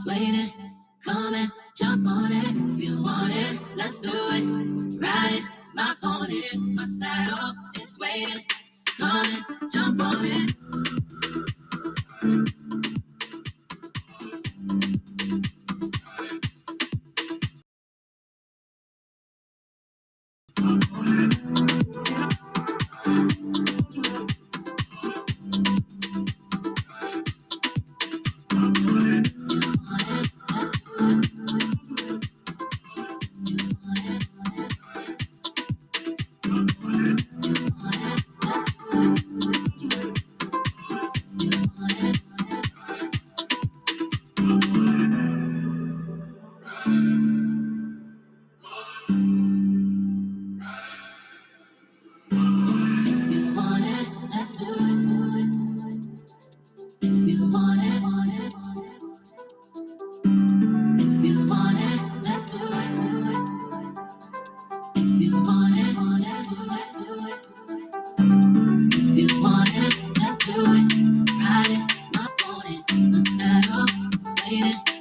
is waiting. Come and jump on it if you want it. Let's do it. Ride it, my pony, my saddle is waiting. Come and jump on it. If you want it, let's do it. If you want it, if you want it, let's do it. If you want it, let's do it. If you want it, let's do it. Ride it, my pony, my saddle is waiting.